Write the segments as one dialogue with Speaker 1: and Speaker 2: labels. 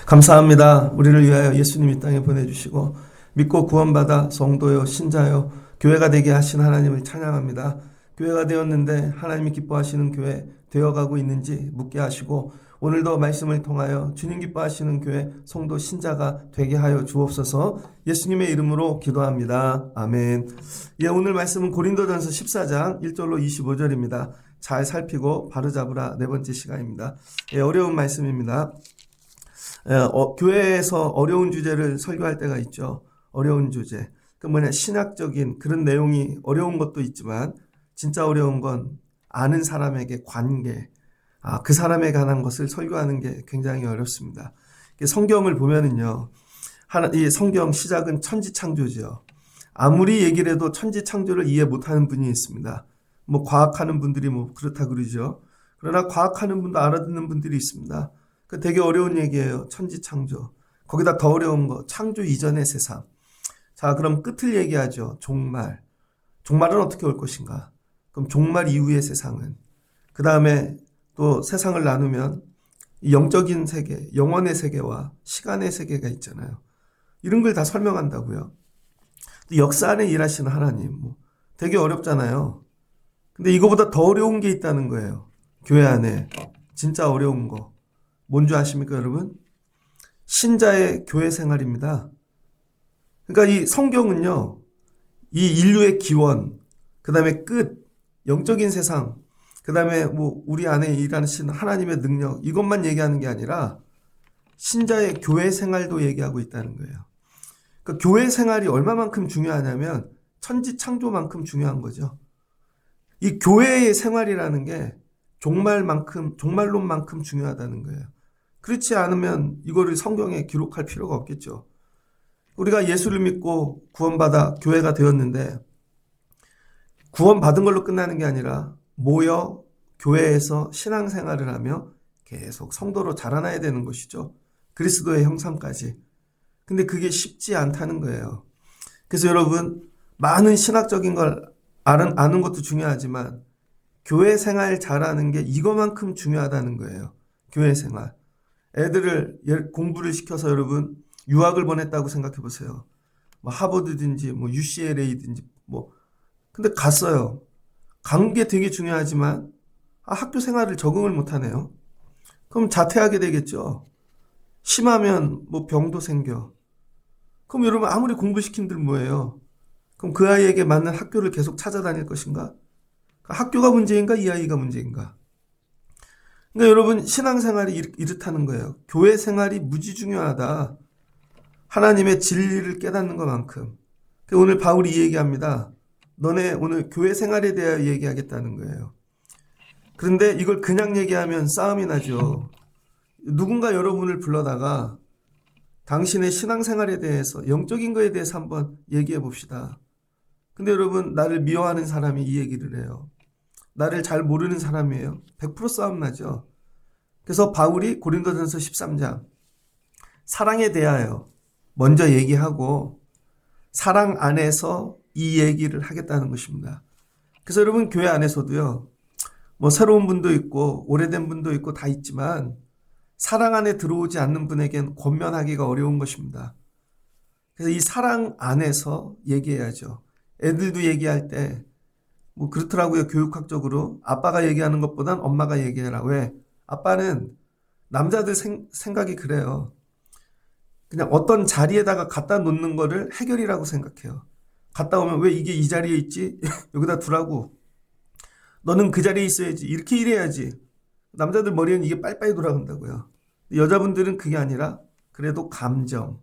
Speaker 1: 감사합니다. 우리를 위하여 예수님 이 땅에 보내주시고 믿고 구원받아 성도요 신자요 교회가 되게 하신 하나님을 찬양합니다. 교회가 되었는데 하나님이 기뻐하시는 교회 되어가고 있는지 묻게 하시고 오늘도 말씀을 통하여 주님 기뻐하시는 교회 성도 신자가 되게 하여 주옵소서. 예수님의 이름으로 기도합니다. 아멘. 예, 오늘 말씀은 고린도전서 14장 1절로 25절입니다. 잘 살피고 바로잡으라 네 번째 시간입니다. 예, 어려운 말씀입니다. 교회에서 어려운 주제를 설교할 때가 있죠. 어려운 주제. 신학적인 그런 내용이 어려운 것도 있지만 진짜 어려운 건 아는 사람에게 관계, 그 사람에 관한 것을 설교하는 게 굉장히 어렵습니다. 성경을 보면은요, 이 성경 시작은 천지창조죠. 아무리 얘기를 해도 천지창조를 이해 못하는 분이 있습니다. 과학하는 분들이 그렇다 그러죠. 그러나 과학하는 분도 알아듣는 분들이 있습니다. 되게 어려운 얘기예요. 천지창조. 거기다 더 어려운 거 창조 이전의 세상. 자, 그럼 끝을 얘기하죠. 종말. 종말은 어떻게 올 것인가? 그럼 종말 이후의 세상은? 그 다음에 또 세상을 나누면 영적인 세계, 영원의 세계와 시간의 세계가 있잖아요. 이런 걸 다 설명한다고요. 역사 안에 일하시는 하나님. 되게 어렵잖아요. 근데 이거보다 더 어려운 게 있다는 거예요. 교회 안에. 진짜 어려운 거. 뭔지 아십니까, 여러분? 신자의 교회 생활입니다. 그러니까 이 성경은요, 이 인류의 기원, 그 다음에 끝, 영적인 세상, 그 다음에 우리 안에 일하시는 하나님의 능력, 이것만 얘기하는 게 아니라 신자의 교회 생활도 얘기하고 있다는 거예요. 그러니까 교회 생활이 얼마만큼 중요하냐면 천지창조만큼 중요한 거죠. 이 교회의 생활이라는 게 종말론만큼 중요하다는 거예요. 그렇지 않으면 이거를 성경에 기록할 필요가 없겠죠. 우리가 예수를 믿고 구원받아 교회가 되었는데 구원받은 걸로 끝나는 게 아니라 모여 교회에서 신앙생활을 하며 계속 성도로 자라나야 되는 것이죠. 그리스도의 형상까지. 근데 그게 쉽지 않다는 거예요. 그래서 여러분, 많은 신학적인 걸 아는 것도 중요하지만 교회 생활 잘하는 게 이거만큼 중요하다는 거예요. 교회 생활. 애들을 공부를 시켜서 여러분 유학을 보냈다고 생각해 보세요. 하버드든지 UCLA든지 근데 갔어요. 간 게 되게 중요하지만 학교 생활을 적응을 못 하네요. 그럼 자퇴하게 되겠죠. 심하면 병도 생겨. 그럼 여러분 아무리 공부시킨들 뭐예요? 그럼 그 아이에게 맞는 학교를 계속 찾아다닐 것인가? 학교가 문제인가? 이 아이가 문제인가? 그러니까 여러분 신앙생활이 이렇다는 거예요. 교회 생활이 무지 중요하다. 하나님의 진리를 깨닫는 것만큼. 오늘 바울이 이 얘기합니다. 너네 오늘 교회 생활에 대해 얘기하겠다는 거예요. 그런데 이걸 그냥 얘기하면 싸움이 나죠. 누군가 여러분을 불러다가 당신의 신앙생활에 대해서 영적인 거에 대해서 한번 얘기해 봅시다. 근데 여러분 나를 미워하는 사람이 이 얘기를 해요. 나를 잘 모르는 사람이에요. 100% 싸움 나죠. 그래서 바울이 고린도전서 13장 사랑에 대하여 먼저 얘기하고 사랑 안에서 이 얘기를 하겠다는 것입니다. 그래서 여러분 교회 안에서도요. 새로운 분도 있고 오래된 분도 있고 다 있지만 사랑 안에 들어오지 않는 분에겐 권면하기가 어려운 것입니다. 그래서 이 사랑 안에서 얘기해야죠. 애들도 얘기할 때 그렇더라고요. 교육학적으로 아빠가 얘기하는 것보단 엄마가 얘기해라. 왜? 아빠는 남자들 생각이 그래요. 그냥 어떤 자리에다가 갖다 놓는 거를 해결이라고 생각해요. 갔다 오면 왜 이게 이 자리에 있지? 여기다 두라고. 너는 그 자리에 있어야지. 이렇게 일해야지. 남자들 머리는 이게 빨리빨리 돌아간다고요. 여자분들은 그게 아니라 그래도 감정,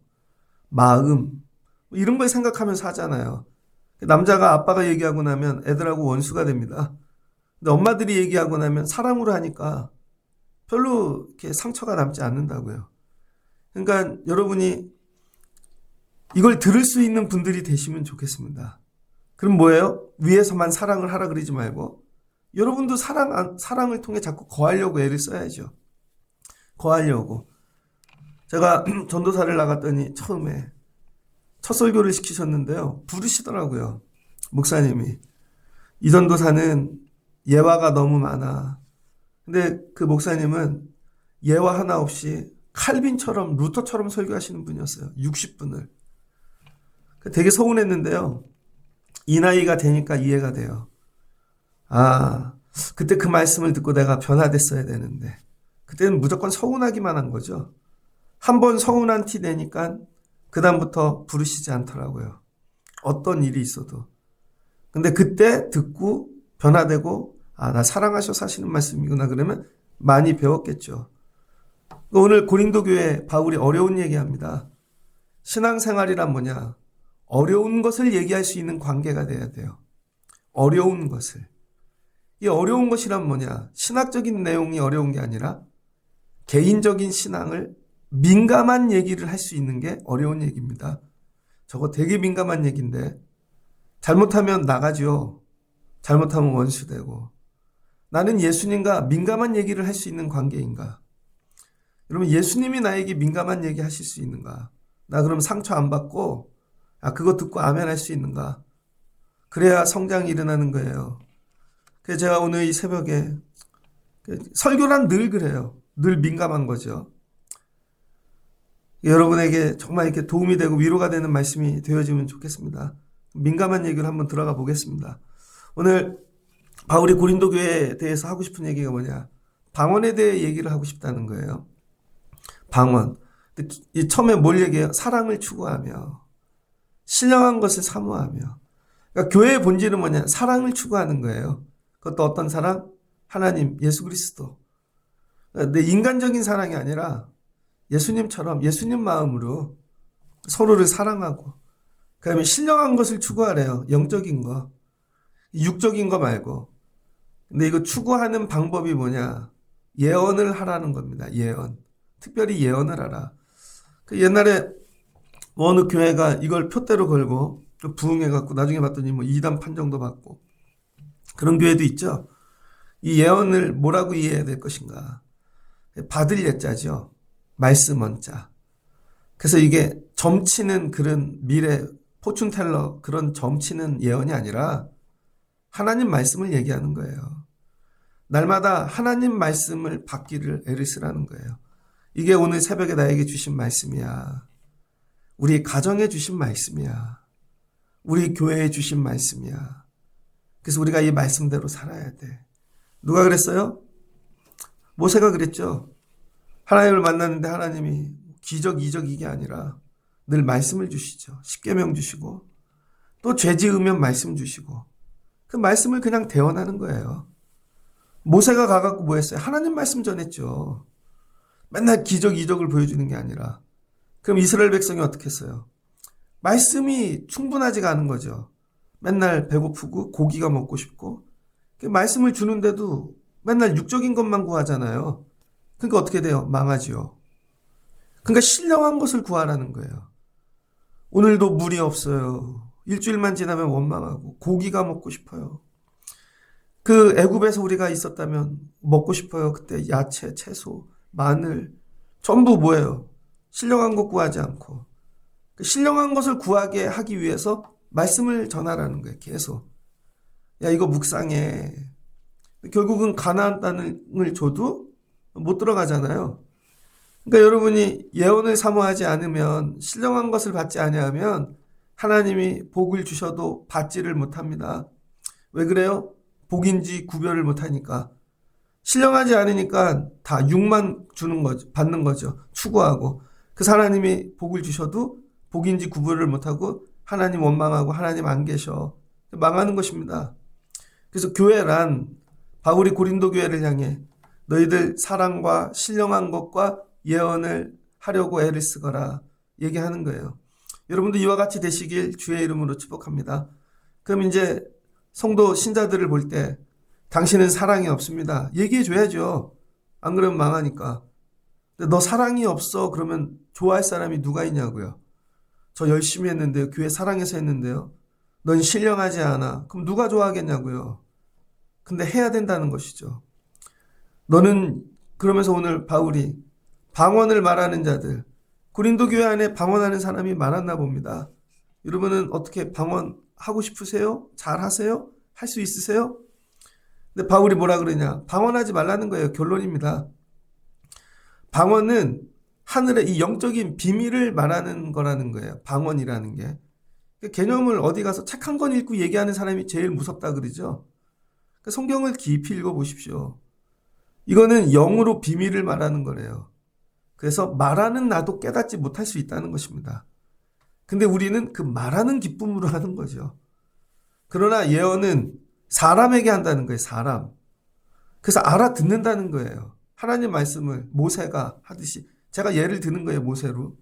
Speaker 1: 마음 이런 걸 생각하면서 하잖아요. 남자가 아빠가 얘기하고 나면 애들하고 원수가 됩니다. 근데 엄마들이 얘기하고 나면 사랑으로 하니까 별로 이렇게 상처가 남지 않는다고요. 그러니까 여러분이 이걸 들을 수 있는 분들이 되시면 좋겠습니다. 그럼 뭐예요? 위에서만 사랑을 하라 그러지 말고 여러분도 사랑을 통해 자꾸 거하려고 애를 써야죠. 거하려고. 제가 전도사를 나갔더니 첫 설교를 시키셨는데요. 부르시더라고요. 목사님이. 이전도사는 예화가 너무 많아. 근데 그 목사님은 예화 하나 없이 칼빈처럼 루터처럼 설교하시는 분이었어요. 60분을. 되게 서운했는데요. 이 나이가 되니까 이해가 돼요. 아, 그때 그 말씀을 듣고 내가 변화됐어야 되는데. 그때는 무조건 서운하기만 한 거죠. 한 번 서운한 티 내니까 그다음부터 부르시지 않더라고요. 어떤 일이 있어도. 근데 그때 듣고 변화되고 아, 나 사랑하셔서 하시는 말씀이구나 그러면 많이 배웠겠죠. 오늘 고린도 교회 바울이 어려운 얘기합니다. 신앙생활이란 뭐냐? 어려운 것을 얘기할 수 있는 관계가 돼야 돼요. 어려운 것을. 이 어려운 것이란 뭐냐? 신학적인 내용이 어려운 게 아니라 개인적인 신앙을 민감한 얘기를 할 수 있는 게 어려운 얘기입니다. 저거 되게 민감한 얘기인데 잘못하면 나가죠. 잘못하면 원수되고. 나는 예수님과 민감한 얘기를 할 수 있는 관계인가? 여러분 예수님이 나에게 민감한 얘기 하실 수 있는가? 나 그럼 상처 안 받고 그거 듣고 아멘 할 수 있는가? 그래야 성장이 일어나는 거예요. 그래서 제가 오늘 이 새벽에 설교란 늘 그래요. 늘 민감한 거죠. 여러분에게 정말 이렇게 도움이 되고 위로가 되는 말씀이 되어지면 좋겠습니다. 민감한 얘기를 한번 들어가 보겠습니다. 오늘 바울이 고린도 교회에 대해서 하고 싶은 얘기가 뭐냐? 방언에 대해 얘기를 하고 싶다는 거예요. 방언. 처음에 뭘 얘기해요? 사랑을 추구하며 신령한 것을 사모하며. 그러니까 교회의 본질은 뭐냐? 사랑을 추구하는 거예요. 그것도 어떤 사랑? 하나님, 예수 그리스도. 내 인간적인 사랑이 아니라 예수님처럼 예수님 마음으로 서로를 사랑하고 그다음에 신령한 것을 추구하래요. 영적인 거. 육적인 거 말고. 근데 이거 추구하는 방법이 뭐냐? 예언을 하라는 겁니다. 예언. 특별히 예언을 하라. 그 옛날에 어느 교회가 이걸 표대로 걸고 부흥해갖고 나중에 봤더니 뭐 이단 판정도 받고 그런 교회도 있죠. 이 예언을 뭐라고 이해해야 될 것인가? 받을 예자죠. 말씀 원자. 그래서 이게 점치는 그런 미래 포춘텔러 그런 점치는 예언이 아니라 하나님 말씀을 얘기하는 거예요. 날마다 하나님 말씀을 받기를 애를 쓰라는 거예요. 이게 오늘 새벽에 나에게 주신 말씀이야. 우리 가정에 주신 말씀이야. 우리 교회에 주신 말씀이야. 그래서 우리가 이 말씀대로 살아야 돼. 누가 그랬어요? 모세가 그랬죠. 하나님을 만났는데 하나님이 기적 이적 이게 아니라 늘 말씀을 주시죠. 십계명 주시고 또 죄 지으면 말씀 주시고 그 말씀을 그냥 대언하는 거예요. 모세가 가갖고 뭐 했어요? 하나님 말씀 전했죠. 맨날 기적 이적을 보여주는 게 아니라. 그럼 이스라엘 백성이 어떻게 했어요? 말씀이 충분하지가 않은 거죠. 맨날 배고프고 고기가 먹고 싶고 말씀을 주는데도 맨날 육적인 것만 구하잖아요. 그러니까 어떻게 돼요? 망하지요. 그러니까 신령한 것을 구하라는 거예요. 오늘도 물이 없어요. 일주일만 지나면 원망하고 고기가 먹고 싶어요. 그 애굽에서 우리가 있었다면 먹고 싶어요. 그때 야채, 채소, 마늘 전부 뭐예요? 신령한 것 구하지 않고 그 신령한 것을 구하게 하기 위해서 말씀을 전하라는 거예요. 계속. 야 이거 묵상해. 결국은 가나안 땅을 줘도 못 들어가잖아요. 그러니까 여러분이 예언을 사모하지 않으면 신령한 것을 받지 아니하면 하나님이 복을 주셔도 받지를 못합니다. 왜 그래요? 복인지 구별을 못하니까. 신령하지 않으니까 다 육만 주는 거죠. 받는 거죠. 추구하고. 그래서 하나님이 복을 주셔도 복인지 구별을 못하고 하나님 원망하고 하나님 안 계셔. 망하는 것입니다. 그래서 교회란 바울이 고린도 교회를 향해 너희들 사랑과 신령한 것과 예언을 하려고 애를 쓰거라 얘기하는 거예요. 여러분도 이와 같이 되시길 주의 이름으로 축복합니다. 그럼 이제 성도 신자들을 볼 때 당신은 사랑이 없습니다. 얘기해 줘야죠. 안 그러면 망하니까. 근데 너 사랑이 없어 그러면 좋아할 사람이 누가 있냐고요. 저 열심히 했는데요. 교회 사랑해서 했는데요. 넌 신령하지 않아. 그럼 누가 좋아하겠냐고요. 근데 해야 된다는 것이죠. 너는 그러면서 오늘 바울이 방언을 말하는 자들 고린도 교회 안에 방언하는 사람이 많았나 봅니다. 여러분은 어떻게 방언하고 싶으세요? 잘 하세요? 할 수 있으세요? 근데 바울이 뭐라 그러냐? 방언하지 말라는 거예요. 결론입니다. 방언은 하늘의 이 영적인 비밀을 말하는 거라는 거예요. 방언이라는 게. 개념을 어디 가서 책 한 권 읽고 얘기하는 사람이 제일 무섭다 그러죠. 성경을 깊이 읽어보십시오. 이거는 영으로 비밀을 말하는 거래요. 그래서 말하는 나도 깨닫지 못할 수 있다는 것입니다. 근데 우리는 그 말하는 기쁨으로 하는 거죠. 그러나 예언은 사람에게 한다는 거예요. 사람. 그래서 알아듣는다는 거예요. 하나님 말씀을 모세가 하듯이. 제가 예를 드는 거예요. 모세로.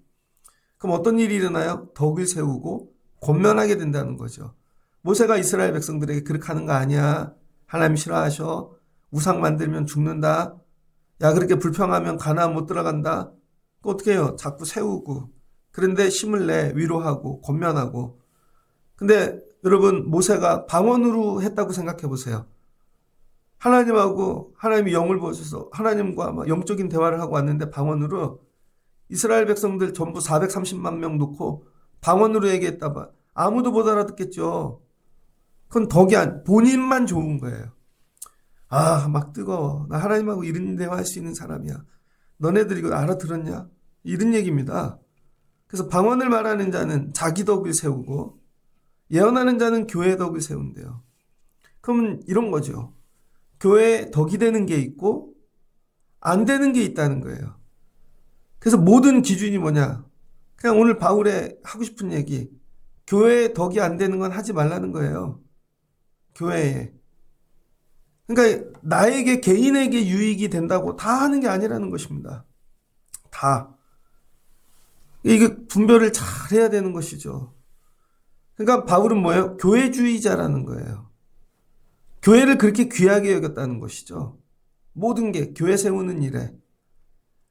Speaker 1: 그럼 어떤 일이 일어나요? 덕을 세우고 권면하게 된다는 거죠. 모세가 이스라엘 백성들에게 그렇게 하는 거 아니야. 하나님 싫어하셔. 우상 만들면 죽는다. 야, 그렇게 불평하면 가나안 못 들어간다. 그 어떻게 해요? 자꾸 세우고. 그런데 힘을 내 위로하고 권면하고. 근데 여러분 모세가 방언으로 했다고 생각해 보세요. 하나님하고 하나님이 영을 보셔서 하나님과 막 영적인 대화를 하고 왔는데 방언으로 이스라엘 백성들 전부 430만 명 놓고 방언으로 얘기했다 봐. 아무도 못 알아듣겠죠. 그건 덕이 본인만 좋은 거예요. 아, 막 뜨거워. 나 하나님하고 이런 대화할 수 있는 사람이야. 너네들 이거 알아들었냐? 이런 얘기입니다. 그래서 방언을 말하는 자는 자기 덕을 세우고 예언하는 자는 교회 덕을 세운대요. 그러면 이런 거죠. 교회에 덕이 되는 게 있고 안 되는 게 있다는 거예요. 그래서 모든 기준이 뭐냐? 그냥 오늘 바울의 하고 싶은 얘기. 교회에 덕이 안 되는 건 하지 말라는 거예요. 교회에. 그러니까 나에게 개인에게 유익이 된다고 다 하는 게 아니라는 것입니다. 다. 이게 분별을 잘 해야 되는 것이죠. 그러니까 바울은 뭐예요? 교회주의자라는 거예요. 교회를 그렇게 귀하게 여겼다는 것이죠. 모든 게 교회 세우는 일에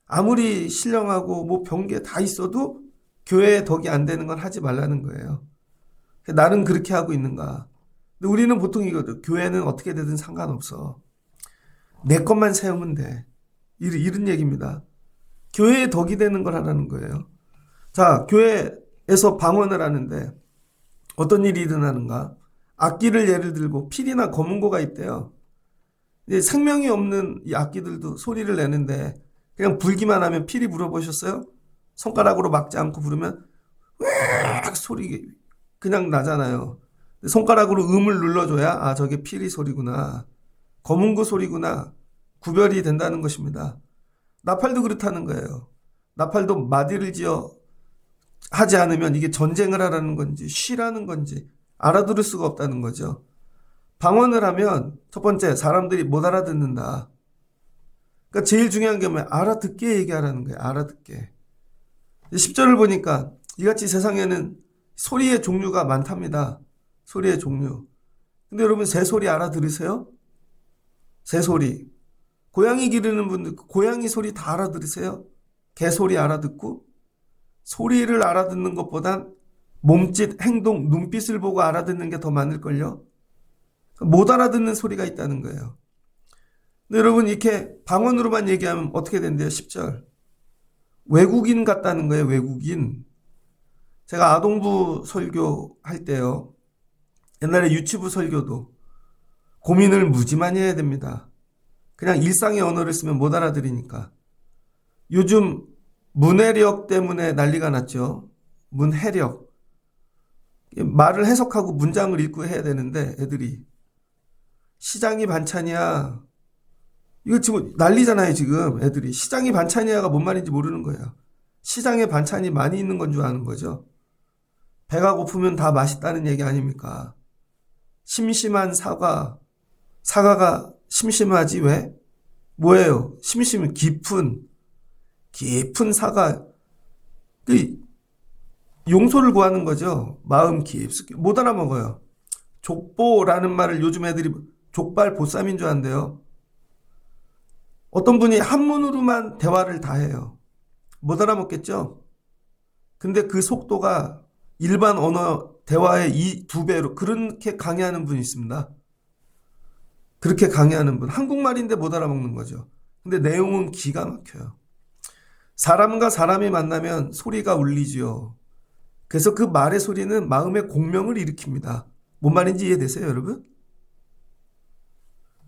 Speaker 1: 아무리 신령하고 뭐 병게 다 있어도 교회에 덕이 안 되는 건 하지 말라는 거예요. 나는 그렇게 하고 있는가? 근데 우리는 보통 이거죠. 교회는 어떻게 되든 상관없어. 내 것만 세우면 돼. 이런 얘기입니다. 교회에 덕이 되는 걸 하라는 거예요. 자, 교회에서 방언을 하는데 어떤 일이 일어나는가? 악기를 예를 들고 필이나 검은고가 있대요. 생명이 없는 이 악기들도 소리를 내는데 그냥 불기만 하면 필이 불어보셨어요? 손가락으로 막지 않고 부르면 으악 소리 그냥 나잖아요. 손가락으로 음을 눌러줘야 아 저게 필이 소리구나. 검은고 소리구나. 구별이 된다는 것입니다. 나팔도 그렇다는 거예요. 나팔도 마디를 지어 하지 않으면 이게 전쟁을 하라는 건지 쉬라는 건지 알아들을 수가 없다는 거죠. 방언을 하면 첫 번째 사람들이 못 알아듣는다. 그러니까 제일 중요한 게 뭐야? 알아듣게 얘기하라는 거예요. 알아듣게. 10절을 보니까 이같이 세상에는 소리의 종류가 많답니다. 소리의 종류. 근데 여러분 새소리 알아들으세요? 새소리. 고양이 기르는 분들 고양이 소리 다 알아들으세요? 개소리 알아듣고? 소리를 알아듣는 것보단 몸짓, 행동, 눈빛을 보고 알아듣는 게 더 많을걸요? 못 알아듣는 소리가 있다는 거예요. 근데 여러분 이렇게 방언으로만 얘기하면 어떻게 된대요? 10절. 외국인 같다는 거예요. 외국인. 제가 아동부 설교할 때요. 옛날에 유치부 설교도 고민을 무지 많이 해야 됩니다. 그냥 일상의 언어를 쓰면 못 알아들으니까. 요즘 문해력 때문에 난리가 났죠. 문해력. 말을 해석하고 문장을 읽고 해야 되는데 애들이 시장이 반찬이야. 이거 지금 난리잖아요. 지금 애들이 시장이 반찬이야가 뭔 말인지 모르는 거예요. 시장에 반찬이 많이 있는 건 줄 아는 거죠. 배가 고프면 다 맛있다는 얘기 아닙니까? 심심한 사과. 사과가 심심하지 왜? 뭐예요? 심심은 깊은 사과. 용서를 구하는 거죠. 마음 깊숙이. 못 알아먹어요. 족보라는 말을 요즘 애들이 족발 보쌈인 줄 안대요. 어떤 분이 한문으로만 대화를 다 해요. 못 알아먹겠죠? 근데 그 속도가 일반 언어 대화의 2배로 그렇게 강의하는 분이 있습니다. 그렇게 강의하는 분. 한국말인데 못 알아먹는 거죠. 근데 내용은 기가 막혀요. 사람과 사람이 만나면 소리가 울리지요. 그래서 그 말의 소리는 마음의 공명을 일으킵니다. 뭔 말인지 이해되세요, 여러분?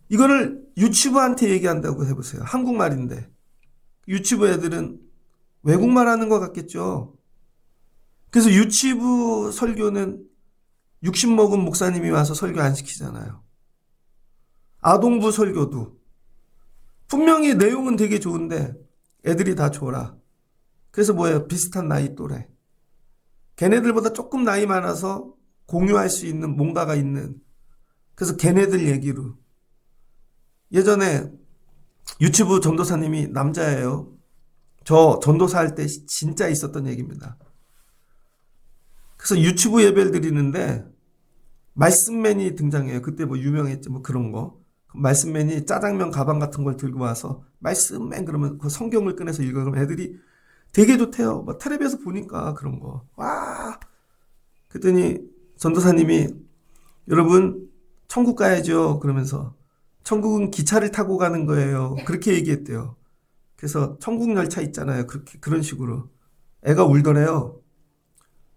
Speaker 1: 이거를 유치부한테 얘기한다고 해보세요. 한국말인데. 유치부 애들은 외국말 하는 것 같겠죠. 그래서 유치부 설교는 60 먹은 목사님이 와서 설교 안 시키잖아요. 아동부 설교도 분명히 내용은 되게 좋은데 애들이 다 줘라. 그래서 뭐예요? 비슷한 나이 또래. 걔네들보다 조금 나이 많아서 공유할 수 있는 뭔가가 있는. 그래서 걔네들 얘기로. 예전에 유치부 전도사님이 남자예요. 저 전도사 할 때 진짜 있었던 얘기입니다. 그래서 유치부 예배를 드리는데 말씀맨이 등장해요. 그때 뭐 유명했죠. 뭐 그런 거. 말씀맨이 짜장면 가방 같은 걸 들고 와서 말씀맨 그러면 그 성경을 꺼내서 읽어. 그러면 애들이 되게 좋대요. 뭐 텔레비에서 보니까 그런 거. 와. 그랬더니 전도사님이 여러분 천국 가야죠. 그러면서 천국은 기차를 타고 가는 거예요. 그렇게 얘기했대요. 그래서 천국 열차 있잖아요. 그런 식으로. 애가 울더래요.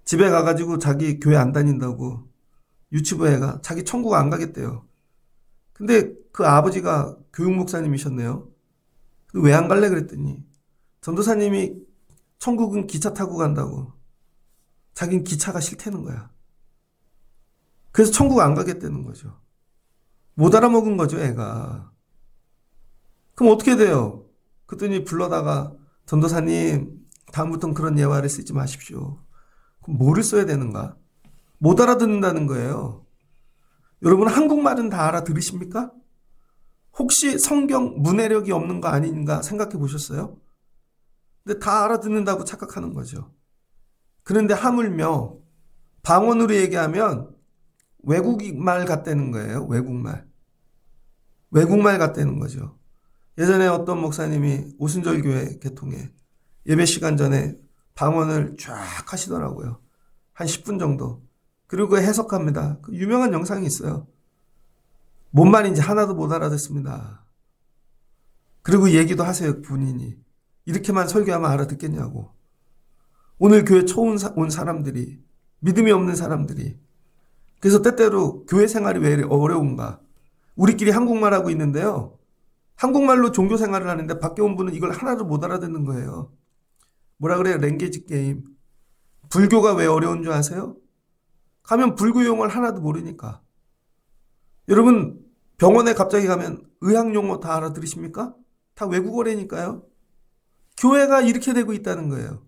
Speaker 1: 집에 가가지고 자기 교회 안 다닌다고. 유치부 애가 자기 천국 안 가겠대요. 근데 그 아버지가 교육 목사님이셨네요. 왜 안 갈래 그랬더니 전도사님이 천국은 기차 타고 간다고. 자긴 기차가 싫다는 거야. 그래서 천국 안 가겠다는 거죠. 못 알아먹은 거죠, 애가. 그럼 어떻게 돼요? 그랬더니 불러다가 전도사님 다음부터는 그런 예화를 쓰지 마십시오. 그럼 뭐를 써야 되는가? 못 알아듣는다는 거예요. 여러분 한국말은 다 알아들으십니까? 혹시 성경 문해력이 없는 거 아닌가 생각해 보셨어요? 근데 다 알아듣는다고 착각하는 거죠. 그런데 하물며 방언으로 얘기하면 외국말 같다는 거예요. 외국말. 외국말 같다는 거죠. 예전에 어떤 목사님이 오순절 교회 개통에 예배 시간 전에 방언을 쫙 하시더라고요. 한 10분 정도. 그리고 해석합니다. 그 유명한 영상이 있어요. 뭔 말인지 하나도 못 알아듣습니다. 그리고 얘기도 하세요, 본인이. 이렇게만 설교하면 알아듣겠냐고. 오늘 교회 처음 온 사람들이, 믿음이 없는 사람들이. 그래서 때때로 교회 생활이 왜 이렇게 어려운가. 우리끼리 한국말 하고 있는데요. 한국말로 종교 생활을 하는데 밖에 온 분은 이걸 하나도 못 알아듣는 거예요. 뭐라 그래요? 랭귀지 게임. 불교가 왜 어려운 줄 아세요? 가면 불교 용어를 하나도 모르니까. 여러분 병원에 갑자기 가면 의학 용어 다 알아들으십니까? 다 외국어라니까요. 교회가 이렇게 되고 있다는 거예요.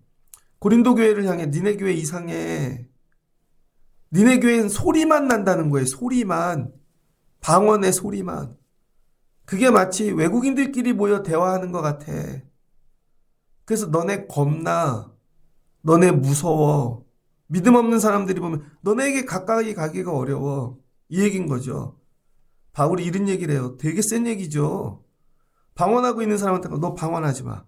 Speaker 1: 고린도 교회를 향해 니네 교회 이상해. 니네 교회는 소리만 난다는 거예요. 소리만. 방언의 소리만. 그게 마치 외국인들끼리 모여 대화하는 것 같아. 그래서 너네 겁나. 너네 무서워. 믿음 없는 사람들이 보면 너네에게 가까이 가기가 어려워. 이 얘기인 거죠. 바울이 이런 얘기를 해요. 되게 센 얘기죠. 방언하고 있는 사람한테 너 방언하지 마.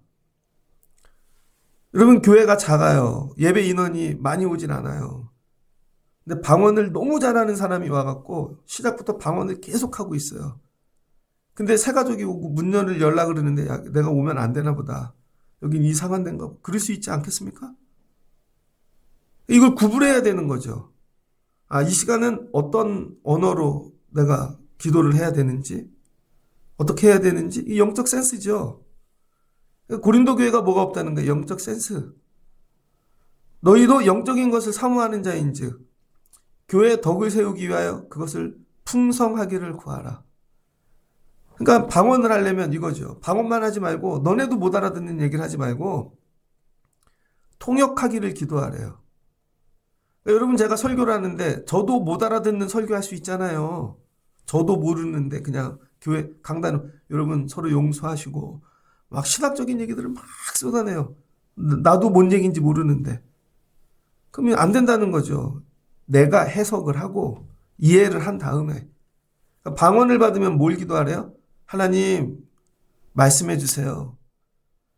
Speaker 1: 여러분 교회가 작아요. 예배 인원이 많이 오진 않아요. 근데 방언을 너무 잘하는 사람이 와갖고 시작부터 방언을 계속하고 있어요. 근데 새 가족이 오고 문 열을 열라 그러는데 야, 내가 오면 안 되나 보다. 여긴 이상한 데인가 보다. 그럴 수 있지 않겠습니까? 이걸 구분해야 되는 거죠. 아, 이 시간은 어떤 언어로 내가 기도를 해야 되는지, 어떻게 해야 되는지, 이 영적 센스죠. 고린도 교회가 뭐가 없다는 거예요? 영적 센스. 너희도 영적인 것을 사모하는 자인즉 교회의 덕을 세우기 위하여 그것을 풍성하기를 구하라. 그러니까 방언을 하려면 이거죠. 방언만 하지 말고 너네도 못 알아듣는 얘기를 하지 말고 통역하기를 기도하래요. 여러분 제가 설교를 하는데 저도 못 알아듣는 설교할 수 있잖아요. 저도 모르는데 그냥 교회 강단 여러분 서로 용서하시고 막 신학적인 얘기들을 막 쏟아내요. 나도 뭔 얘기인지 모르는데. 그러면 안 된다는 거죠. 내가 해석을 하고 이해를 한 다음에. 그러니까 방언을 받으면 뭘 기도하래요? 하나님 말씀해 주세요.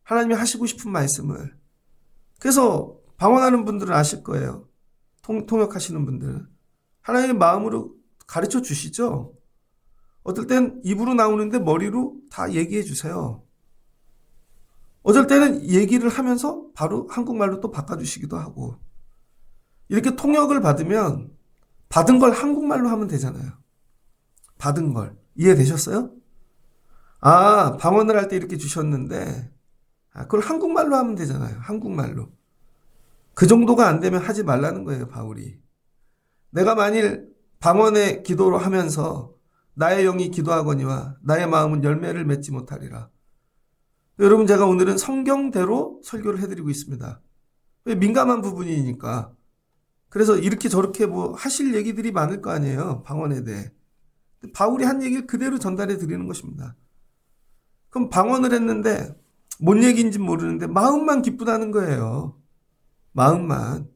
Speaker 1: 하나님이 하시고 싶은 말씀을. 그래서 방언하는 분들은 아실 거예요. 통역하시는 분들은. 하나님의 마음으로 가르쳐 주시죠. 어떨 땐 입으로 나오는데 머리로 다 얘기해 주세요. 어쩔 때는 얘기를 하면서 바로 한국말로 또 바꿔주시기도 하고. 이렇게 통역을 받으면 받은 걸 한국말로 하면 되잖아요. 받은 걸. 이해되셨어요? 아, 방언을 할 때 이렇게 주셨는데, 그걸 한국말로 하면 되잖아요. 한국말로. 그 정도가 안 되면 하지 말라는 거예요, 바울이. 내가 만일 방언의 기도로 하면서 나의 영이 기도하거니와 나의 마음은 열매를 맺지 못하리라. 여러분, 제가 오늘은 성경대로 설교를 해드리고 있습니다. 왜? 민감한 부분이니까. 그래서 이렇게 저렇게 뭐 하실 얘기들이 많을 거 아니에요, 방언에 대해. 바울이 한 얘기를 그대로 전달해 드리는 것입니다. 그럼 방언을 했는데 뭔 얘기인지 모르는데 마음만 기쁘다는 거예요. 마음만.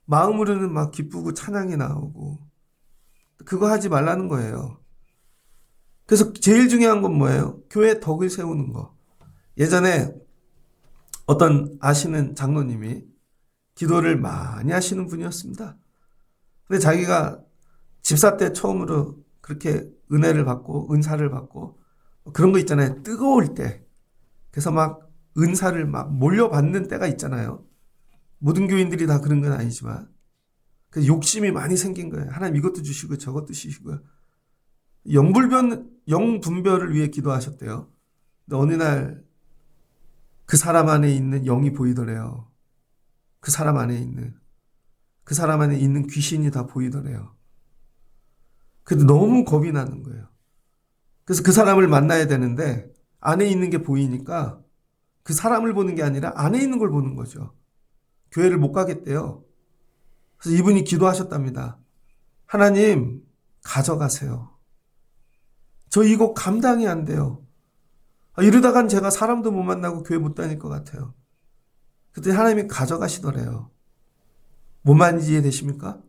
Speaker 1: 마음으로는 막 기쁘고 찬양이 나오고 그거 하지 말라는 거예요. 그래서 제일 중요한 건 뭐예요? 교회 덕을 세우는 거. 예전에 어떤 아시는 장로님이 기도를 많이 하시는 분이었습니다. 근데 자기가 집사 때 처음으로 그렇게 은혜를 받고 은사를 받고 그런 거 있잖아요. 뜨거울 때. 그래서 막 은사를 막 몰려받는 때가 있잖아요. 모든 교인들이 다 그런 건 아니지만 그 욕심이 많이 생긴 거예요. 하나님 이것도 주시고 저것도 주시고요. 영분별을 위해 기도하셨대요. 근데 어느 날 그 사람 안에 있는 영이 보이더래요. 그 사람 안에 있는 귀신이 다 보이더래요. 근데 너무 겁이 나는 거예요. 그래서 그 사람을 만나야 되는데 안에 있는 게 보이니까 그 사람을 보는 게 아니라 안에 있는 걸 보는 거죠. 교회를 못 가겠대요. 그래서 이분이 기도하셨답니다. 하나님, 가져가세요. 저 이거 감당이 안 돼요. 이러다간 제가 사람도 못 만나고 교회 못 다닐 것 같아요. 그때 하나님이 가져가시더래요. 뭔 말인지 이해되십니까?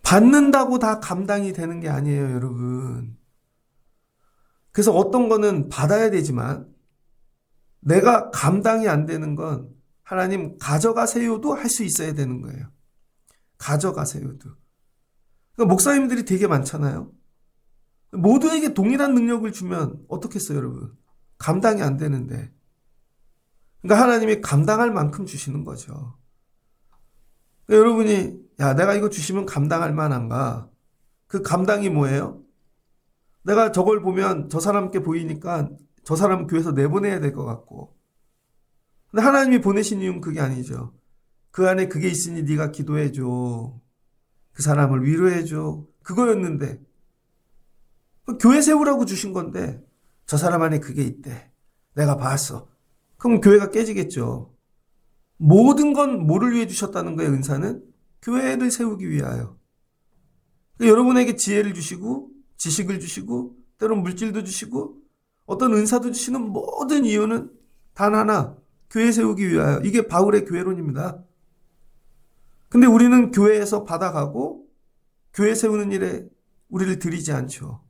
Speaker 1: 받는다고 다 감당이 되는 게 아니에요, 여러분. 그래서 어떤 거는 받아야 되지만 내가 감당이 안 되는 건 하나님 가져가세요도 할 수 있어야 되는 거예요. 가져가세요도. 그러니까 목사님들이 되게 많잖아요. 모두에게 동일한 능력을 주면 어떻겠어요, 여러분? 감당이 안 되는데. 그러니까 하나님이 감당할 만큼 주시는 거죠. 그러니까 여러분이 야, 내가 이거 주시면 감당할 만한가? 그 감당이 뭐예요? 내가 저걸 보면 저 사람께 보이니까 저 사람 교회에서 내보내야 될 것 같고. 근데 하나님이 보내신 이유는 그게 아니죠. 그 안에 그게 있으니 네가 기도해줘. 그 사람을 위로해줘. 그거였는데 교회 세우라고 주신 건데 저 사람 안에 그게 있대. 내가 봤어. 그럼 교회가 깨지겠죠. 모든 건 뭐를 위해 주셨다는 거예요, 은사는? 교회를 세우기 위하여. 그러니까 여러분에게 지혜를 주시고 지식을 주시고 때로는 물질도 주시고 어떤 은사도 주시는 모든 이유는 단 하나, 교회 세우기 위하여. 이게 바울의 교회론입니다. 근데 우리는 교회에서 받아가고 교회 세우는 일에 우리를 들이지 않죠.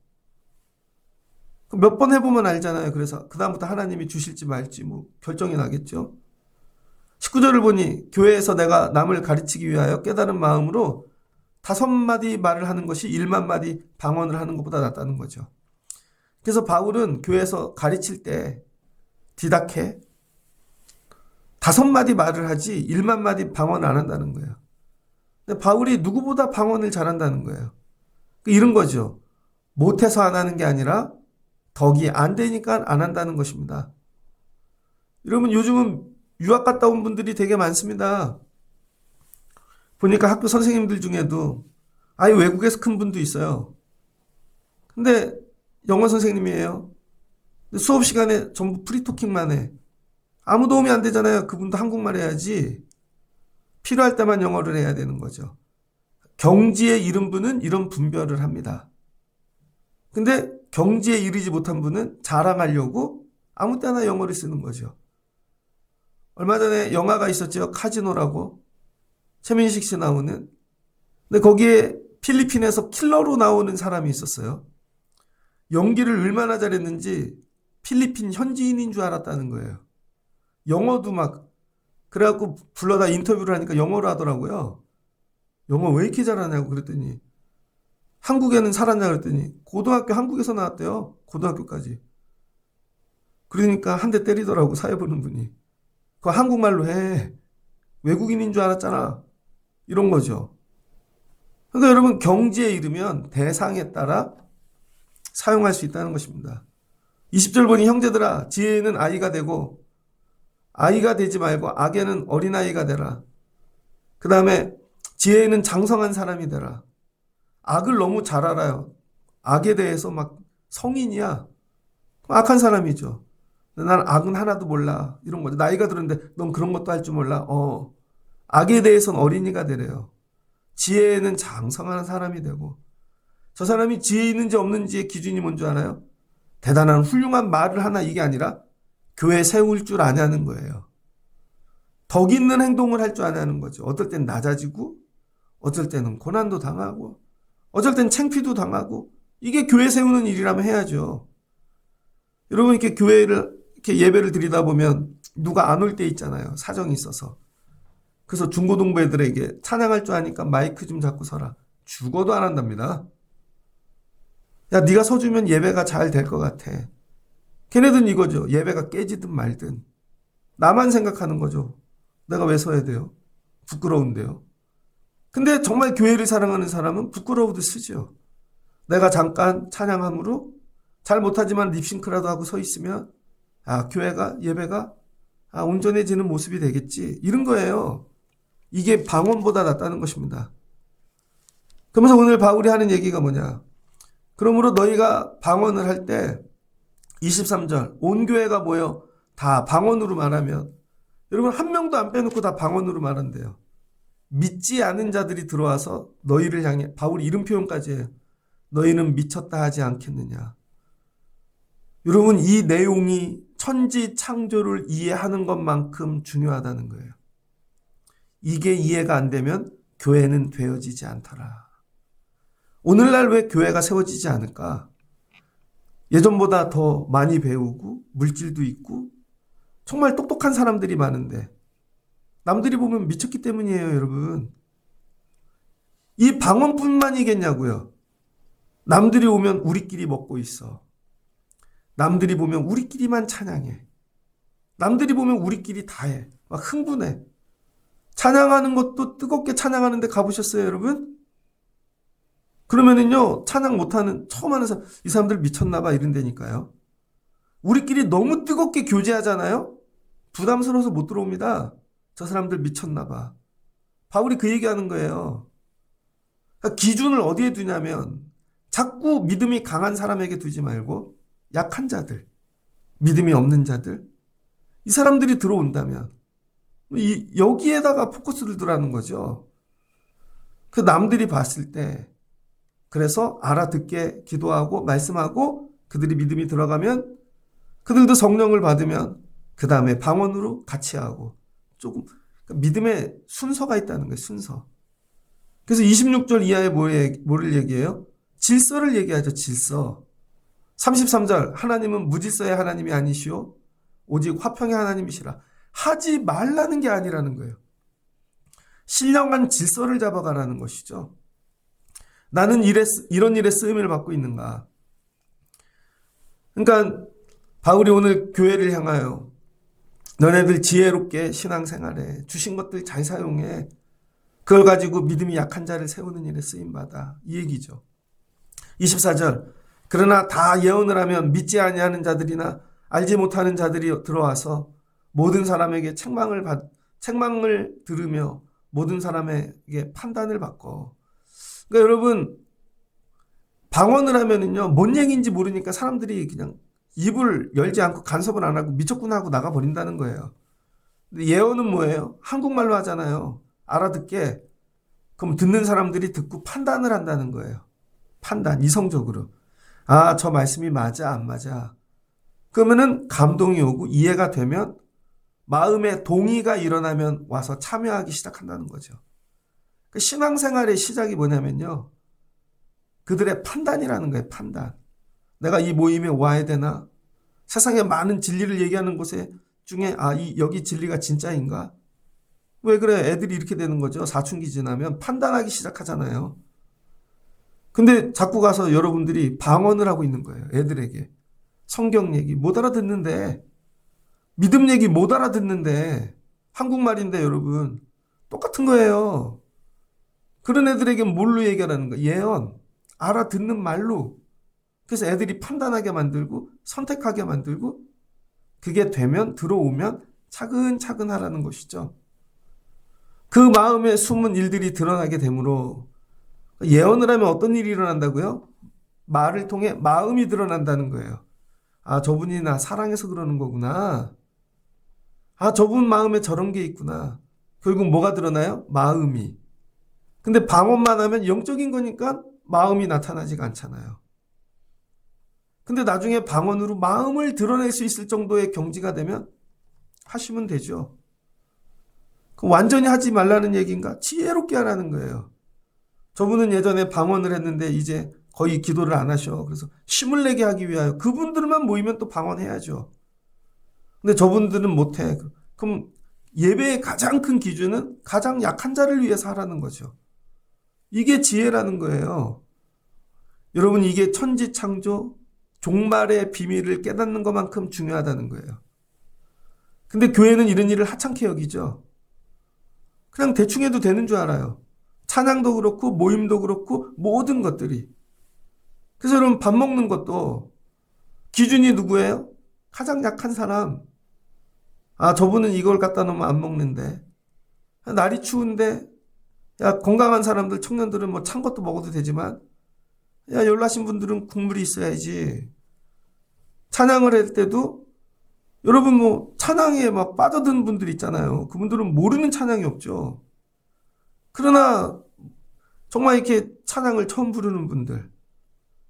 Speaker 1: 몇 번 해보면 알잖아요. 그래서 그다음부터 하나님이 주실지 말지 뭐 결정이 나겠죠. 19절을 보니 교회에서 내가 남을 가르치기 위하여 깨달은 마음으로 5마디 말을 하는 것이 1만 마디 방언을 하는 것보다 낫다는 거죠. 그래서 바울은 교회에서 가르칠 때 디다케 5마디 말을 하지 1만 마디 방언을 안 한다는 거예요. 근데 바울이 누구보다 방언을 잘한다는 거예요. 이런 거죠. 못해서 안 하는 게 아니라 덕이 안 되니까 안 한다는 것입니다. 여러분 요즘은 유학 갔다 온 분들이 되게 많습니다. 보니까 학교 선생님들 중에도 아예 외국에서 큰 분도 있어요. 근데 영어 선생님이에요. 근데 수업 시간에 전부 프리토킹만 해. 아무 도움이 안 되잖아요. 그분도 한국말 해야지. 필요할 때만 영어를 해야 되는 거죠. 경지에 이른 분은 이런 분별을 합니다. 근데 경지에 이르지 못한 분은 자랑하려고 아무 때나 영어를 쓰는 거죠. 얼마 전에 영화가 있었죠. 카지노라고. 최민식 씨 나오는. 근데 거기에 필리핀에서 킬러로 나오는 사람이 있었어요. 연기를 얼마나 잘했는지 필리핀 현지인인 줄 알았다는 거예요. 영어도 막 그래갖고 불러다 인터뷰를 하니까 영어로 하더라고요. 영어 왜 이렇게 잘하냐고 그랬더니 한국에는 살았냐 그랬더니 고등학교 한국에서 나왔대요. 고등학교까지. 그러니까 한 대 때리더라고 사회 보는 분이. 그거 한국말로 해. 외국인인 줄 알았잖아. 이런 거죠. 그러니까 여러분 경지에 이르면 대상에 따라 사용할 수 있다는 것입니다. 20절 보니 형제들아 지혜는 아이가 되고 아이가 되지 말고 악에는 어린아이가 되라. 그 다음에 지혜는 장성한 사람이 되라. 악을 너무 잘 알아요. 악에 대해서 막 성인이야. 악한 사람이죠. 난 악은 하나도 몰라. 이런 거죠. 나이가 들었는데 넌 그런 것도 할 줄 몰라. 악에 대해서는 어린이가 되래요. 지혜에는 장성한 사람이 되고 저 사람이 지혜 있는지 없는지의 기준이 뭔지 알아요? 대단한 훌륭한 말을 하나 이게 아니라 교회 세울 줄 아냐는 거예요. 덕 있는 행동을 할 줄 아냐는 거죠. 어떨 땐 낮아지고 어쩔 때는 고난도 당하고 어쩔 땐 창피도 당하고 이게 교회 세우는 일이라면 해야죠. 여러분 이렇게 교회를 이렇게 예배를 드리다 보면 누가 안 올 때 있잖아요. 사정이 있어서. 그래서 중고등부 애들에게 찬양할 줄 아니까 마이크 좀 잡고 서라. 죽어도 안 한답니다. 야, 네가 서주면 예배가 잘 될 것 같아. 걔네들은 이거죠. 예배가 깨지든 말든. 나만 생각하는 거죠. 내가 왜 서야 돼요? 부끄러운데요. 근데 정말 교회를 사랑하는 사람은 부끄러워도 쓰죠. 내가 잠깐 찬양함으로 잘 못하지만 립싱크라도 하고 서 있으면 교회가 예배가 온전해지는 모습이 되겠지. 이런 거예요. 이게 방언보다 낫다는 것입니다. 그러면서 오늘 바울이 하는 얘기가 뭐냐. 그러므로 너희가 방언을 할 때 23절 온 교회가 모여 다 방언으로 말하면 여러분 한 명도 안 빼놓고 다 방언으로 말한대요. 믿지 않은 자들이 들어와서 너희를 향해 바울이 이런 표현까지 해요. 너희는 미쳤다 하지 않겠느냐. 여러분 이 내용이 천지 창조를 이해하는 것만큼 중요하다는 거예요. 이게 이해가 안 되면 교회는 되어지지 않더라. 오늘날 왜 교회가 세워지지 않을까? 예전보다 더 많이 배우고 물질도 있고 정말 똑똑한 사람들이 많은데 남들이 보면 미쳤기 때문이에요, 여러분. 이 방언뿐만이겠냐고요. 남들이 오면 우리끼리 먹고 있어. 남들이 보면 우리끼리만 찬양해. 남들이 보면 우리끼리 다 해. 막 흥분해. 찬양하는 것도 뜨겁게 찬양하는데 가보셨어요, 여러분? 그러면은요, 찬양 못하는, 처음 하는 사람, 이 사람들 미쳤나봐, 이런다니까요. 우리끼리 너무 뜨겁게 교제하잖아요? 부담스러워서 못 들어옵니다. 저 사람들 미쳤나봐. 바울이 그 얘기하는 거예요. 그러니까 기준을 어디에 두냐면, 자꾸 믿음이 강한 사람에게 두지 말고, 약한 자들, 믿음이 없는 자들, 이 사람들이 들어온다면, 여기에다가 포커스를 두라는 거죠. 그 남들이 봤을 때, 그래서 알아듣게 기도하고 말씀하고 그들이 믿음이 들어가면 그들도 성령을 받으면 그 다음에 방언으로 같이 하고 조금 믿음의 순서가 있다는 거예요. 순서. 그래서 26절 이하에 뭐를 얘기해요? 질서를 얘기하죠. 질서. 33절 하나님은 무질서의 하나님이 아니시오 오직 화평의 하나님이시라. 하지 말라는 게 아니라는 거예요. 신령한 질서를 잡아가라는 것이죠. 나는 이런 일에 쓰임을 받고 있는가? 그러니까 바울이 오늘 교회를 향하여 너네들 지혜롭게 신앙생활해. 주신 것들 잘 사용해. 그걸 가지고 믿음이 약한 자를 세우는 일에 쓰임받아. 이 얘기죠. 24절 그러나 다 예언을 하면 믿지 아니하는 자들이나 알지 못하는 자들이 들어와서 모든 사람에게 책망을 들으며 모든 사람에게 판단을 받고. 그러니까 여러분 방언을 하면은요 뭔 얘기인지 모르니까 사람들이 그냥 입을 열지 않고 간섭을 안 하고 미쳤구나 하고 나가버린다는 거예요. 근데 예언은 뭐예요? 한국말로 하잖아요. 알아듣게. 그럼 듣는 사람들이 듣고 판단을 한다는 거예요. 판단, 이성적으로. 저 말씀이 맞아, 안 맞아. 그러면은 감동이 오고 이해가 되면 마음에 동의가 일어나면 와서 참여하기 시작한다는 거죠. 그 신앙생활의 시작이 뭐냐면요. 그들의 판단이라는 거예요. 판단. 내가 이 모임에 와야 되나? 세상에 많은 진리를 얘기하는 곳에 중에 여기 진리가 진짜인가? 왜 그래? 애들이 이렇게 되는 거죠. 사춘기 지나면 판단하기 시작하잖아요. 근데 자꾸 가서 여러분들이 방언을 하고 있는 거예요. 애들에게. 성경 얘기 못 알아듣는데 믿음 얘기 못 알아듣는데 한국말인데 여러분 똑같은 거예요. 그런 애들에게 뭘로 얘기하라는 거야? 예언. 알아듣는 말로. 그래서 애들이 판단하게 만들고 선택하게 만들고 그게 되면 들어오면 차근차근 하라는 것이죠. 그 마음에 숨은 일들이 드러나게 되므로 예언을 하면 어떤 일이 일어난다고요? 말을 통해 마음이 드러난다는 거예요. 아, 저분이 나 사랑해서 그러는 거구나. 아, 저분 마음에 저런 게 있구나. 결국 뭐가 드러나요? 마음이. 근데 방언만 하면 영적인 거니까 마음이 나타나지가 않잖아요. 근데 나중에 방언으로 마음을 드러낼 수 있을 정도의 경지가 되면 하시면 되죠. 완전히 하지 말라는 얘기인가? 지혜롭게 하라는 거예요. 저분은 예전에 방언을 했는데 이제 거의 기도를 안 하셔. 그래서 힘을 내게 하기 위하여 그분들만 모이면 또 방언해야죠. 근데 저분들은 못해. 그럼 예배의 가장 큰 기준은 가장 약한 자를 위해서 하라는 거죠. 이게 지혜라는 거예요. 여러분, 이게 천지창조 종말의 비밀을 깨닫는 것만큼 중요하다는 거예요. 근데 교회는 이런 일을 하찮게 여기죠. 그냥 대충 해도 되는 줄 알아요. 찬양도 그렇고 모임도 그렇고 모든 것들이. 그래서 여러분, 밥 먹는 것도 기준이 누구예요? 가장 약한 사람. 아, 저분은 이걸 갖다 놓으면 안 먹는데. 날이 추운데 야, 건강한 사람들, 청년들은 뭐 찬 것도 먹어도 되지만 야, 열나신 분들은 국물이 있어야지. 찬양을 할 때도 여러분 뭐 찬양에 막 빠져든 분들 있잖아요. 그분들은 모르는 찬양이 없죠. 그러나 정말 이렇게 찬양을 처음 부르는 분들,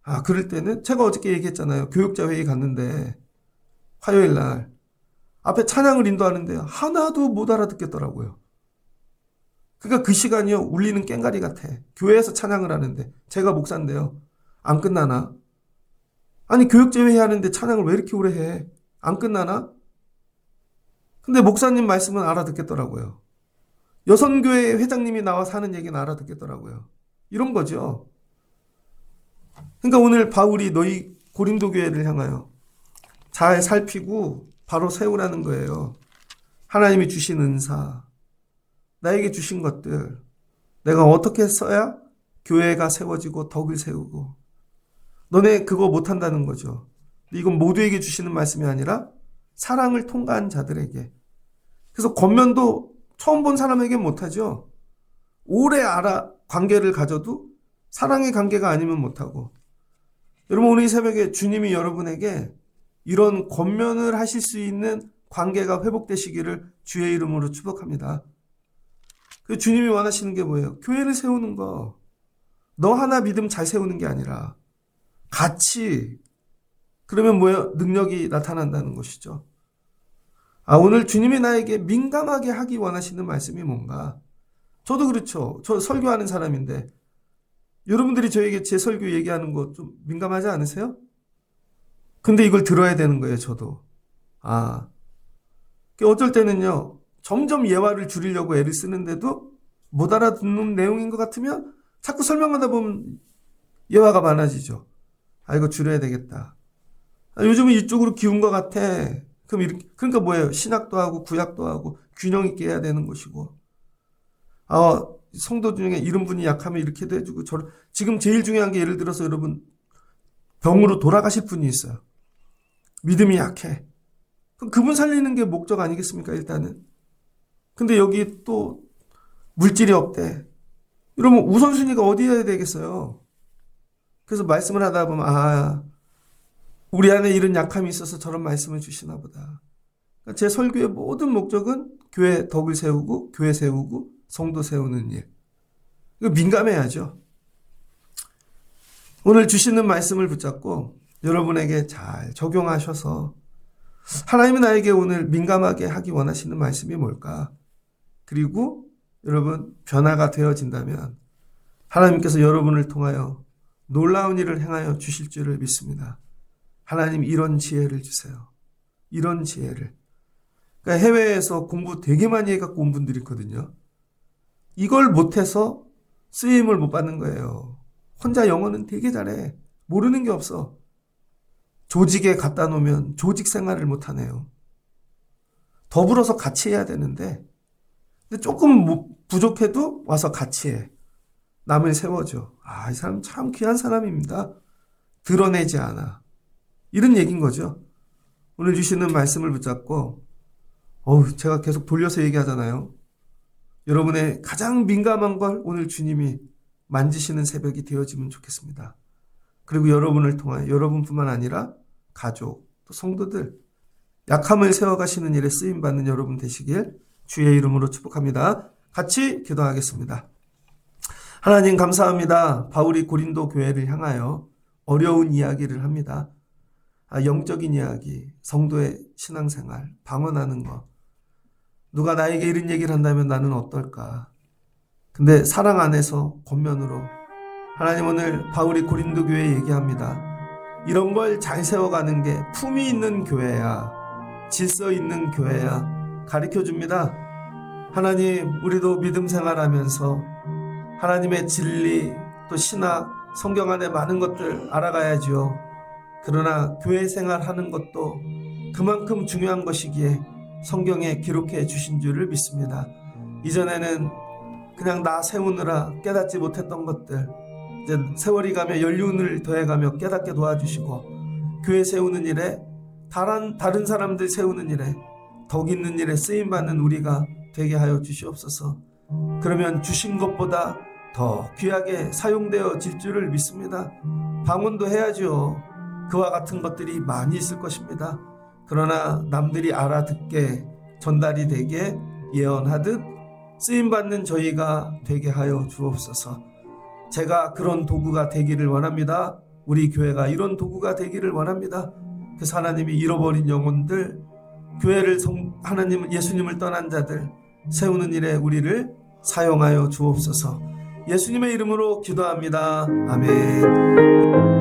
Speaker 1: 아, 그럴 때는 제가 어저께 얘기했잖아요. 교육자 회의 갔는데 화요일 날 앞에 찬양을 인도하는데 하나도 못 알아듣겠더라고요. 그러니까 그 시간이요, 울리는 꽹가리 같아. 교회에서 찬양을 하는데 제가 목사인데요, 안 끝나나? 아니, 교육자 회의 하는데 찬양을 왜 이렇게 오래 해? 안 끝나나? 근데 목사님 말씀은 알아듣겠더라고요. 여선교회 회장님이 나와서 하는 얘기는 알아듣겠더라고요. 이런 거죠. 그러니까 오늘 바울이 너희 고린도 교회를 향하여 잘 살피고 바로 세우라는 거예요. 하나님이 주신 은사, 나에게 주신 것들, 내가 어떻게 써야 교회가 세워지고 덕을 세우고. 너네 그거 못한다는 거죠. 이건 모두에게 주시는 말씀이 아니라 사랑을 통과한 자들에게. 그래서 겉면도 처음 본 사람에게 못하죠. 오래 관계를 가져도 사랑의 관계가 아니면 못하고. 여러분, 오늘 이 새벽에 주님이 여러분에게 이런 겉면을 하실 수 있는 관계가 회복되시기를 주의 이름으로 축복합니다. 그 주님이 원하시는 게 뭐예요? 교회를 세우는 거. 너 하나 믿음 잘 세우는 게 아니라 같이. 그러면 뭐예요? 능력이 나타난다는 것이죠. 아, 오늘 주님이 나에게 민감하게 하기 원하시는 말씀이 뭔가? 저도 그렇죠. 저 설교하는 사람인데 여러분들이 저에게 제 설교 얘기하는 거 좀 민감하지 않으세요? 근데 이걸 들어야 되는 거예요, 저도. 아, 어쩔 때는요, 점점 예화를 줄이려고 애를 쓰는데도 못 알아듣는 내용인 것 같으면 자꾸 설명하다 보면 예화가 많아지죠. 아, 이거 줄여야 되겠다. 아, 요즘은 이쪽으로 기운 것 같아. 그럼 이렇게, 그러니까 뭐예요? 신학도 하고 구약도 하고 균형 있게 해야 되는 것이고. 아, 성도 중에 이런 분이 약하면 이렇게도 해주고 지금 제일 중요한 게 예를 들어서 여러분 병으로 돌아가실 분이 있어요. 믿음이 약해. 그럼 그분 살리는 게 목적 아니겠습니까, 일단은. 근데 여기 또 물질이 없대. 이러면 우선순위가 어디에 되겠어요? 그래서 말씀을 하다 보면 아, 우리 안에 이런 약함이 있어서 저런 말씀을 주시나 보다. 그러니까 제 설교의 모든 목적은 교회 덕을 세우고 교회 세우고 성도 세우는 일. 이거 민감해야죠. 오늘 주시는 말씀을 붙잡고 여러분에게 잘 적용하셔서 하나님은 나에게 오늘 민감하게 하기 원하시는 말씀이 뭘까? 그리고 여러분 변화가 되어진다면 하나님께서 여러분을 통하여 놀라운 일을 행하여 주실 줄을 믿습니다. 하나님 이런 지혜를 주세요. 이런 지혜를. 그러니까 해외에서 공부 되게 많이 해갖고 온 분들이 있거든요. 이걸 못해서 쓰임을 못 받는 거예요. 혼자 영어는 되게 잘해. 모르는 게 없어. 조직에 갖다 놓으면 조직 생활을 못하네요. 더불어서 같이 해야 되는데 근데 조금 부족해도 와서 같이 해. 남을 세워줘. 이 사람 참 귀한 사람입니다. 드러내지 않아. 이런 얘기인 거죠. 오늘 주시는 말씀을 붙잡고 제가 계속 돌려서 얘기하잖아요. 여러분의 가장 민감한 걸 오늘 주님이 만지시는 새벽이 되어지면 좋겠습니다. 그리고 여러분을 통하여 여러분뿐만 아니라 가족, 또 성도들, 약함을 세워가시는 일에 쓰임받는 여러분 되시길 주의 이름으로 축복합니다. 같이 기도하겠습니다. 하나님 감사합니다. 바울이 고린도 교회를 향하여 어려운 이야기를 합니다. 영적인 이야기, 성도의 신앙생활, 방언하는 것. 누가 나에게 이런 얘기를 한다면 나는 어떨까? 근데 사랑 안에서 권면으로 하나님 오늘 바울이 고린도 교회에 얘기합니다. 이런 걸 잘 세워가는 게 품이 있는 교회야. 질서 있는 교회야. 가르쳐줍니다. 하나님 우리도 믿음 생활하면서 하나님의 진리 또 신학 성경 안에 많은 것들 알아가야지요. 그러나 교회 생활하는 것도 그만큼 중요한 것이기에 성경에 기록해 주신 줄을 믿습니다. 이전에는 그냥 나 세우느라 깨닫지 못했던 것들 이제 세월이 가며 연륜을 더해가며 깨닫게 도와주시고 교회 세우는 일에 다른 사람들 세우는 일에 덕 있는 일에 쓰임받는 우리가 되게 하여 주시옵소서. 그러면 주신 것보다 더 귀하게 사용되어질 줄을 믿습니다. 방언도 해야죠. 그와 같은 것들이 많이 있을 것입니다. 그러나 남들이 알아듣게 전달이 되게 예언하듯 쓰임받는 저희가 되게 하여 주옵소서. 제가 그런 도구가 되기를 원합니다. 우리 교회가 이런 도구가 되기를 원합니다. 그래서 하나님이 잃어버린 영혼들, 교회를 하나님 예수님을 떠난 자들 세우는 일에 우리를 사용하여 주옵소서. 예수님의 이름으로 기도합니다. 아멘.